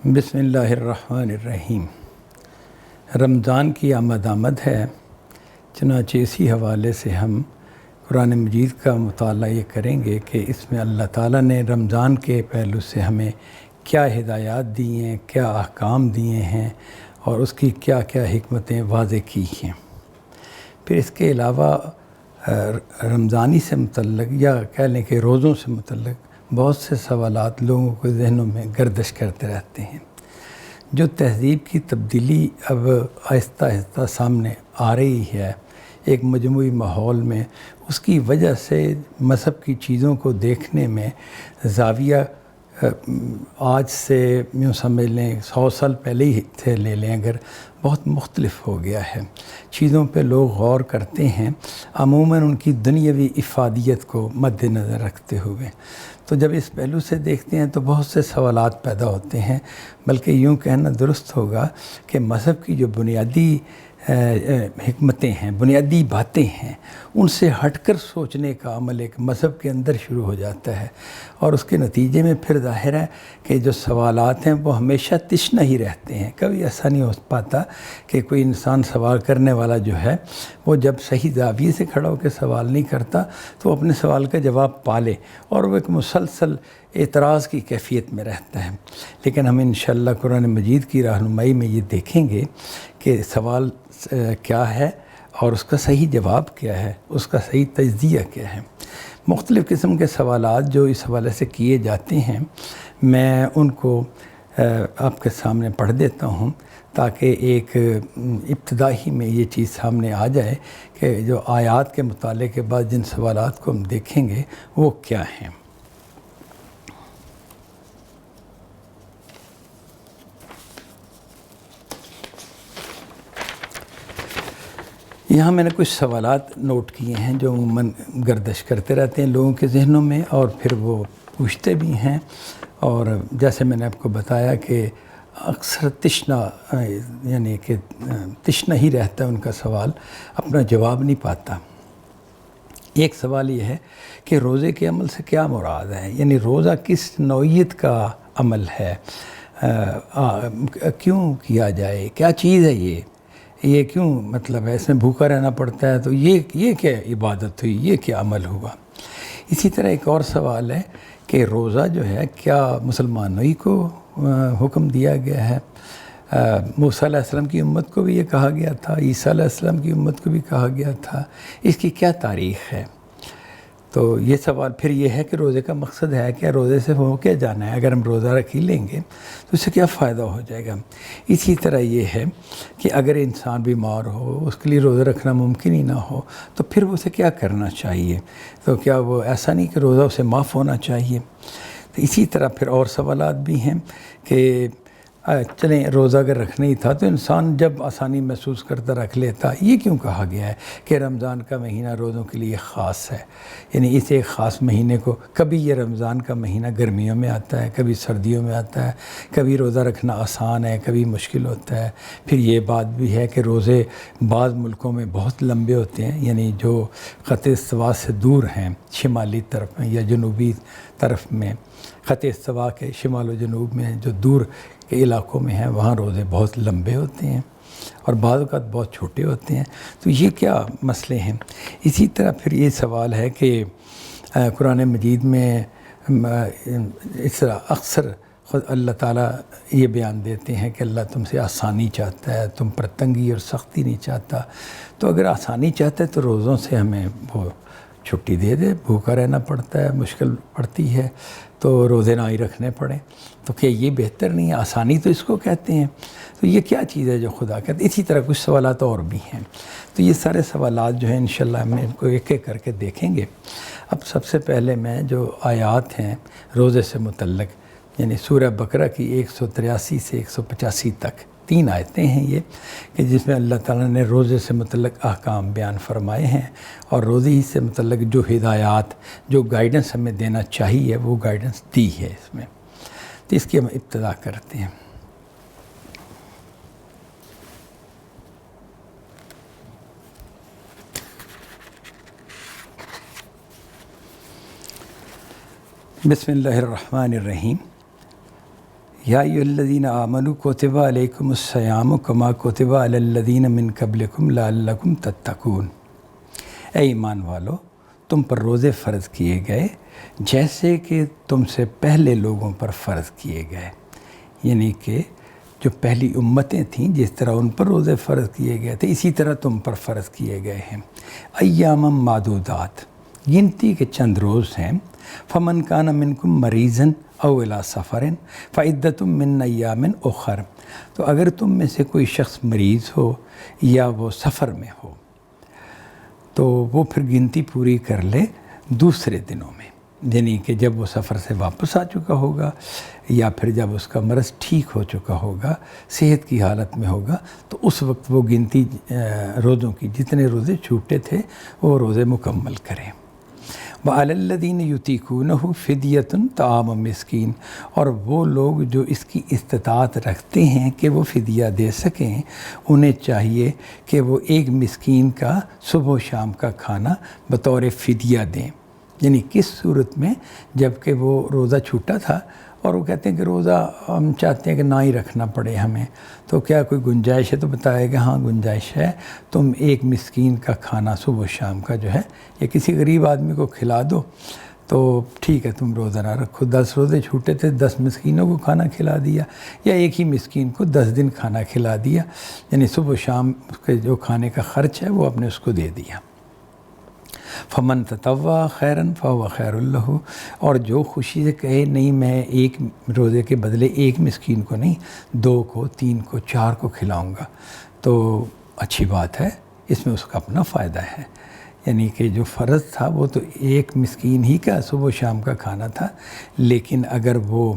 بسم اللہ الرحمن الرحیم۔ رمضان کی آمد ہے، چنانچہ اسی حوالے سے ہم قرآن مجید کا مطالعہ یہ کریں گے کہ اس میں اللہ تعالیٰ نے رمضان کے پہلو سے ہمیں کیا ہدایات دی ہیں، کیا احکام دیے ہیں اور اس کی کیا کیا حکمتیں واضح کی ہیں۔ پھر اس کے علاوہ رمضانی سے متعلق یا کہہ لیں کہ روزوں سے متعلق بہت سے سوالات لوگوں کے ذہنوں میں گردش کرتے رہتے ہیں۔ جو تہذیب کی تبدیلی اب آہستہ آہستہ سامنے آ رہی ہے ایک مجموعی ماحول میں، اس کی وجہ سے مذہب کی چیزوں کو دیکھنے میں زاویہ آج سے یوں سمجھ لیں 100 سال پہلے ہی سے لے لیں اگر، بہت مختلف ہو گیا ہے۔ چیزوں پہ لوگ غور کرتے ہیں عموماً ان کی دنیاوی افادیت کو مد نظر رکھتے ہوئے، تو جب اس پہلو سے دیکھتے ہیں تو بہت سے سوالات پیدا ہوتے ہیں، بلکہ یوں کہنا درست ہوگا کہ مذہب کی جو بنیادی حکمتیں ہیں، بنیادی باتیں ہیں، ان سے ہٹ کر سوچنے کا عمل ایک مذہب کے اندر شروع ہو جاتا ہے، اور اس کے نتیجے میں پھر ظاہر ہے کہ جو سوالات ہیں وہ ہمیشہ تشنہ ہی رہتے ہیں۔ کبھی ایسا نہیں ہو پاتا کہ کوئی انسان سوال کرنے والا جو ہے وہ جب صحیح زاویے سے کھڑا ہو کے سوال نہیں کرتا تو اپنے سوال کا جواب پالے اور وہ ایک مسلسل اعتراض کی کیفیت میں رہتا ہے۔ لیکن ہم انشاءاللہ قرآن مجید کی رہنمائی میں یہ دیکھیں گے کہ سوال کیا ہے اور اس کا صحیح جواب کیا ہے، اس کا صحیح تجزیہ کیا ہے۔ مختلف قسم کے سوالات جو اس حوالے سے کیے جاتے ہیں، میں ان کو آپ کے سامنے پڑھ دیتا ہوں تاکہ ایک ابتدائی میں یہ چیز سامنے آ جائے کہ جو آیات کے مطالعے کے بعد جن سوالات کو ہم دیکھیں گے وہ کیا ہیں۔ یہاں میں نے کچھ سوالات نوٹ کیے ہیں جو عموماً گردش کرتے رہتے ہیں لوگوں کے ذہنوں میں، اور پھر وہ پوچھتے بھی ہیں، اور جیسے میں نے آپ کو بتایا کہ اکثر تشنہ یعنی کہ تشنہ ہی رہتا ہے ان کا سوال، اپنا جواب نہیں پاتا۔ ایک سوال یہ ہے کہ روزے کے عمل سے کیا مراد ہے، یعنی روزہ کس نوعیت کا عمل ہے، کیوں کیا جائے، کیا چیز ہے یہ کیوں مطلب ہے، اس میں بھوکا رہنا پڑتا ہے تو یہ کیا عبادت ہوئی، یہ کیا عمل ہوا۔ اسی طرح ایک اور سوال ہے کہ روزہ جو ہے کیا مسلمانوں ہی کو حکم دیا گیا ہے، موسیٰ علیہ السلام کی امت کو بھی یہ کہا گیا تھا، عیسیٰ علیہ السلام کی امت کو بھی کہا گیا تھا، اس کی کیا تاریخ ہے۔ تو یہ سوال پھر یہ ہے کہ روزے کا مقصد ہے کیا، روزے سے ہو کیا جانا ہے، اگر ہم روزہ رکھ ہی لیں گے تو اس سے کیا فائدہ ہو جائے گا۔ اسی طرح یہ ہے کہ اگر انسان بیمار ہو، اس کے لیے روزہ رکھنا ممکن ہی نہ ہو تو پھر اسے کیا کرنا چاہیے، تو کیا وہ ایسا نہیں کہ روزہ اسے معاف ہونا چاہیے۔ تو اسی طرح پھر اور سوالات بھی ہیں کہ چلیں روزہ اگر رکھنا ہی تھا تو انسان جب آسانی محسوس کرتا رکھ لیتا، یہ کیوں کہا گیا ہے کہ رمضان کا مہینہ روزوں کے لیے خاص ہے، یعنی اس ایک خاص مہینے کو، کبھی یہ رمضان کا مہینہ گرمیوں میں آتا ہے، کبھی سردیوں میں آتا ہے، کبھی روزہ رکھنا آسان ہے، کبھی مشکل ہوتا ہے۔ پھر یہ بات بھی ہے کہ روزے بعض ملکوں میں بہت لمبے ہوتے ہیں، یعنی جو خط استوا سے دور ہیں شمالی طرف میں یا جنوبی طرف میں، خط استوا کے شمال و جنوب میں جو دور کے علاقوں میں ہیں وہاں روزے بہت لمبے ہوتے ہیں اور بعض اوقات بہت چھوٹے ہوتے ہیں، تو یہ کیا مسئلے ہیں۔ اسی طرح پھر یہ سوال ہے کہ قرآن مجید میں اس طرح اکثر خود اللہ تعالیٰ یہ بیان دیتے ہیں کہ اللہ تم سے آسانی چاہتا ہے، تم پر تنگی اور سختی نہیں چاہتا، تو اگر آسانی چاہتا ہے تو روزوں سے ہمیں وہ چھٹی دے دے، بھوکا رہنا پڑتا ہے، مشکل پڑتی ہے تو روزے نہ ہی رکھنے پڑیں، تو کیا یہ بہتر نہیں ہے، آسانی تو اس کو کہتے ہیں، تو یہ کیا چیز ہے جو خدا کہتے ہیں۔ اسی طرح کچھ سوالات اور بھی ہیں، تو یہ سارے سوالات جو ہیں انشاءاللہ ہم ان کو ایک ایک کر کے دیکھیں گے۔ اب سب سے پہلے میں جو آیات ہیں روزے سے متعلق، یعنی سورہ بقرہ کی 183 سے 185 تک 3 آیتیں ہیں یہ، کہ جس میں اللہ تعالیٰ نے روزے سے متعلق احکام بیان فرمائے ہیں اور روزے ہی سے متعلق جو ہدایات، جو گائیڈنس ہمیں دینا چاہیے وہ گائیڈنس دی ہے اس میں، تو اس کی ہم ابتدا کرتے ہیں۔ بسم اللہ الرحمن الرحیم۔ یا ایھا الذین آمنوا کتب علیکم الصیام کما کتب علی الذین من قبلکم لعلکم تتقون، اے ایمان والو تم پر روزے فرض کیے گئے جیسے کہ تم سے پہلے لوگوں پر فرض کیے گئے، یعنی کہ جو پہلی امتیں تھیں جس طرح ان پر روزے فرض کیے گئے تھے اسی طرح تم پر فرض کیے گئے ہیں۔ ایاما معدودات، گنتی کے چند روز ہیں۔ فمن کان منکم مریضا او الی سفر فعدۃ من ایام اخر، تو اگر تم میں سے کوئی شخص مریض ہو یا وہ سفر میں ہو تو وہ پھر گنتی پوری کر لے دوسرے دنوں میں، یعنی کہ جب وہ سفر سے واپس آ چکا ہوگا یا پھر جب اس کا مرض ٹھیک ہو چکا ہوگا، صحت کی حالت میں ہوگا، تو اس وقت وہ گنتی روزوں کی جتنے روزے چھوٹے تھے وہ روزے مکمل کریں۔ وَعَلَى الَّذِينَ يُطِيقُونَهُ فِدْيَةٌ طَعَامُ مِسْكِين، اور وہ لوگ جو اس کی استطاعت رکھتے ہیں کہ وہ فدیہ دے سکیں، انہیں چاہیے کہ وہ ایک مسکین کا صبح و شام کا کھانا بطور فدیہ دیں۔ یعنی کس صورت میں؟ جب کہ وہ روزہ چھوٹا تھا اور وہ کہتے ہیں کہ روزہ ہم چاہتے ہیں کہ نہ ہی رکھنا پڑے ہمیں، تو کیا کوئی گنجائش ہے؟ تو بتایا کہ ہاں گنجائش ہے، تم ایک مسکین کا کھانا صبح و شام کا جو ہے یا کسی غریب آدمی کو کھلا دو تو ٹھیک ہے، تم روزہ نہ رکھو۔ 10 روزے چھوٹے تھے، 10 مسکینوں کو کھانا کھلا دیا، یا ایک ہی مسکین کو 10 دن کھانا کھلا دیا، یعنی صبح و شام اس کے جو کھانے کا خرچ ہے وہ اپنے اس کو دے دیا۔ فمن تطوع خیرن فہو خیر لہ، اور جو خوشی سے کہے نہیں میں ایک روزے کے بدلے ایک مسکین کو نہیں 2 کو 3 کو 4 کو کھلاؤں گا تو اچھی بات ہے، اس میں اس کا اپنا فائدہ ہے۔ یعنی کہ جو فرض تھا وہ تو ایک مسکین ہی کا صبح و شام کا کھانا تھا، لیکن اگر وہ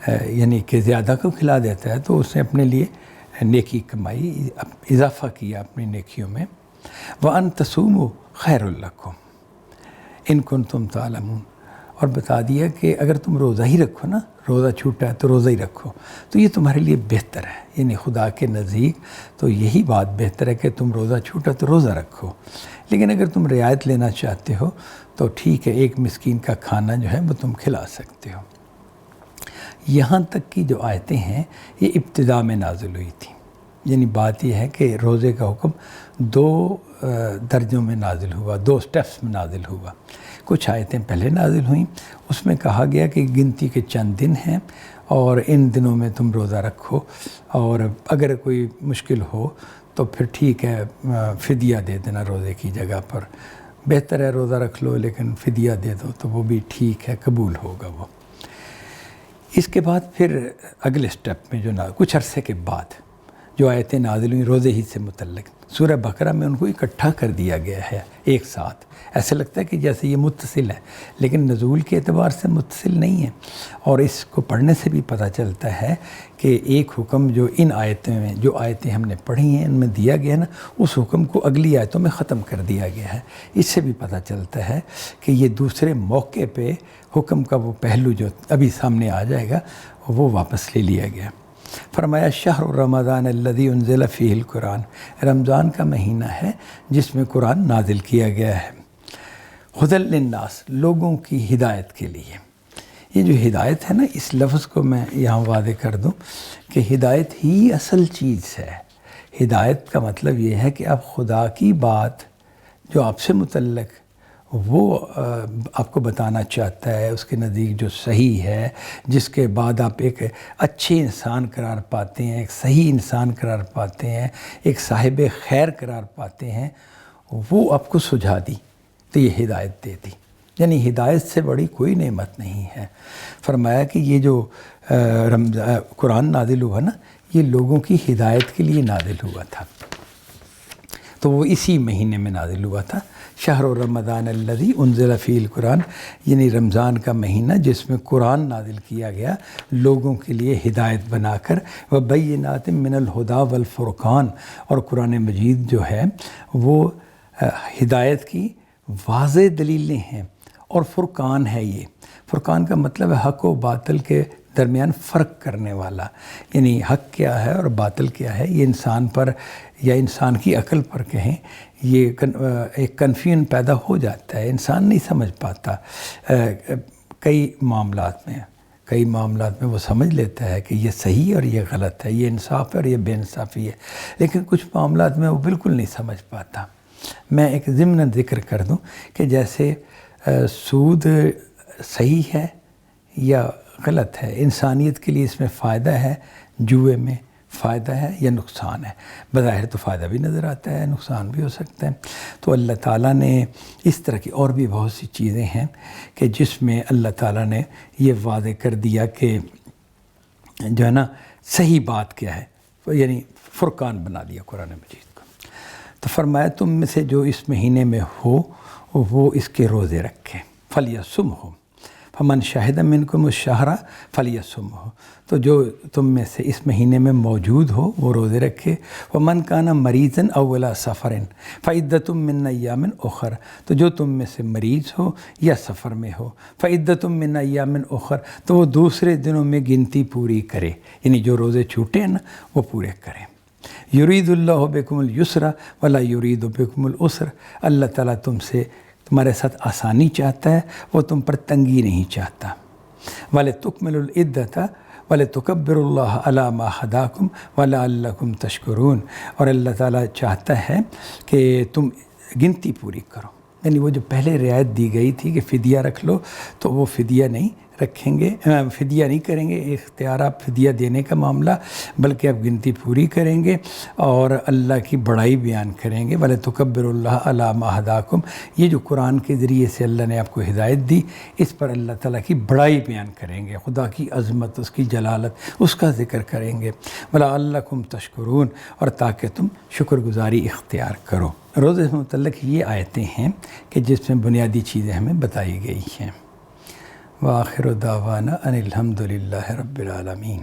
یعنی کہ زیادہ کو کھلا دیتا ہے تو اس نے اپنے لیے نیکی کمائی، اضافہ کیا اپنی نیکیوں میں۔ وَأَن تَصُومُوا خَيْرٌ لَكُمْ إِن كُنتُمْ تَعْلَمُونَ، اور بتا دیا کہ اگر تم روزہ ہی رکھو نا، روزہ چھوٹا ہے تو روزہ ہی رکھو تو یہ تمہارے لیے بہتر ہے، یعنی خدا کے نزدیک تو یہی بات بہتر ہے کہ تم روزہ چھوٹا تو روزہ رکھو، لیکن اگر تم رعایت لینا چاہتے ہو تو ٹھیک ہے، ایک مسکین کا کھانا جو ہے وہ تم کھلا سکتے ہو۔ یہاں تک کی جو آیتیں ہیں یہ ابتدا میں نازل ہوئی تھیں، یعنی بات یہ ہے کہ روزے کا حکم 2 درجوں میں نازل ہوا، 2 سٹیپس میں نازل ہوا۔ کچھ آیتیں پہلے نازل ہوئیں، اس میں کہا گیا کہ گنتی کے چند دن ہیں اور ان دنوں میں تم روزہ رکھو، اور اگر کوئی مشکل ہو تو پھر ٹھیک ہے فدیہ دے دینا روزے کی جگہ پر، بہتر ہے روزہ رکھ لو لیکن فدیہ دے دو تو وہ بھی ٹھیک ہے، قبول ہوگا وہ۔ اس کے بعد پھر اگلے سٹیپ میں جو کچھ عرصے کے بعد جو آیتیں نازل ہوئیں روزے ہی سے متعلق، سورہ بقرہ میں ان کو اکٹھا کر دیا گیا ہے ایک ساتھ، ایسا لگتا ہے کہ جیسے یہ متصل ہے، لیکن نزول کے اعتبار سے متصل نہیں ہے، اور اس کو پڑھنے سے بھی پتہ چلتا ہے کہ ایک حکم جو ان آیتوں میں، جو آیتیں ہم نے پڑھی ہیں ان میں دیا گیا ہے نا، اس حکم کو اگلی آیتوں میں ختم کر دیا گیا ہے۔ اس سے بھی پتہ چلتا ہے کہ یہ دوسرے موقع پہ حکم کا وہ پہلو جو ابھی سامنے آ جائے گا وہ واپس لے لیا گیا۔ فرمایا شہر رمضان الذی انزل فیہ القرآن، رمضان کا مہینہ ہے جس میں قرآن نازل کیا گیا ہے، ھدی للناس، لوگوں کی ہدایت کے لیے۔ یہ جو ہدایت ہے نا، اس لفظ کو میں یہاں واضح کر دوں کہ ہدایت ہی اصل چیز ہے۔ ہدایت کا مطلب یہ ہے کہ آپ خدا کی بات جو آپ سے متعلق وہ آپ کو بتانا چاہتا ہے، اس کے نزدیک جو صحیح ہے، جس کے بعد آپ ایک اچھے انسان قرار پاتے ہیں، ایک صحیح انسان قرار پاتے ہیں، ایک صاحب خیر قرار پاتے ہیں، وہ آپ کو سجھا دی تو یہ ہدایت دے دی۔ یعنی ہدایت سے بڑی کوئی نعمت نہیں ہے۔ فرمایا کہ یہ جو قرآن نازل ہوا نا، یہ لوگوں کی ہدایت کے لیے نازل ہوا تھا، تو وہ اسی مہینے میں نازل ہوا تھا۔ شہر رمضان الذی انزل فیہ القرآن، یعنی رمضان کا مہینہ جس میں قرآن نازل کیا گیا لوگوں کے لیے ہدایت بنا کر، وبینات من الہدی والفرقان، اور قرآن مجید جو ہے وہ ہدایت کی واضح دلیلیں ہیں اور فرقان ہے۔ یہ فرقان کا مطلب ہے حق و باطل کے درمیان فرق کرنے والا، یعنی حق کیا ہے اور باطل کیا ہے، یہ انسان پر یا انسان کی عقل پر کہیں یہ ایک کنفیوژن پیدا ہو جاتا ہے، انسان نہیں سمجھ پاتا کئی معاملات میں۔ کئی معاملات میں وہ سمجھ لیتا ہے کہ یہ صحیح اور یہ غلط ہے، یہ انصاف ہے اور یہ بے انصافی ہے، لیکن کچھ معاملات میں وہ بالکل نہیں سمجھ پاتا۔ میں ایک ضمن ذکر کر دوں کہ جیسے سود صحیح ہے یا غلط ہے، انسانیت کے لیے اس میں فائدہ ہے، جوئے میں فائدہ ہے یا نقصان ہے؟ بظاہر تو فائدہ بھی نظر آتا ہے، نقصان بھی ہو سکتا ہے۔ تو اللہ تعالیٰ نے اس طرح کی اور بھی بہت سی چیزیں ہیں کہ جس میں اللہ تعالیٰ نے یہ واضح کر دیا کہ جو ہے نا صحیح بات کیا ہے، یعنی فرقان بنا دیا قرآن مجید کو۔ تو فرمایا تم میں سے جو اس مہینے میں ہو وہ اس کے روزے رکھے، فلیصمہ فمن شہد منکم الشہر فلیصمہ، تو جو تم میں سے اس مہینے میں موجود ہو وہ روزے رکھے۔ ومن کان مریضا او علی سفر فعدۃ من ایام اخر، تو جو تم میں سے مریض ہو یا سفر میں ہو، فعدۃ من ایام اخر، تو وہ دوسرے دنوں میں گنتی پوری کرے، یعنی جو روزے چھوٹے ہیں نا وہ پورے کریں۔ یرید اللہ بکم الیسر ولا یرید بکم العسر، اللہ تعالیٰ تمہارے ساتھ آسانی چاہتا ہے، وہ تم پر تنگی نہیں چاہتا۔ وَلِتُكْمِلُوا الْعِدَّةَ وَلِتُكَبِّرُوا اللَّهَ عَلَىٰ مَا هَدَاكُمْ وَلَعَلَّكُمْ تَشْكُرُونَ، اور اللہ تعالیٰ چاہتا ہے کہ تم گنتی پوری کرو، یعنی وہ جو پہلے رعایت دی گئی تھی کہ فدیہ رکھ لو، تو وہ فدیہ نہیں رکھیں گے، فدیہ نہیں کریں گے، اختیار آپ فدیہ دینے کا معاملہ، بلکہ آپ گنتی پوری کریں گے اور اللہ کی بڑائی بیان کریں گے۔ وَلَتُكَبِّرُوا اللَّهَ عَلَىٰ مَا هَدَاكُمْ، یہ جو قرآن کے ذریعے سے اللہ نے آپ کو ہدایت دی، اس پر اللہ تعالیٰ کی بڑائی بیان کریں گے، خدا کی عظمت، اس کی جلالت، اس کا ذکر کریں گے۔ وَلَعَلَّكُمْ تَشْكُرُونَ، اور تاکہ تم شکر گزاری اختیار کرو۔ روزے سے متعلق یہ آیتیں ہیں کہ جس میں بنیادی چیزیں ہمیں بتائی گئی ہیں۔ وآخر دعوانا ان الحمد للہ رب العالمین۔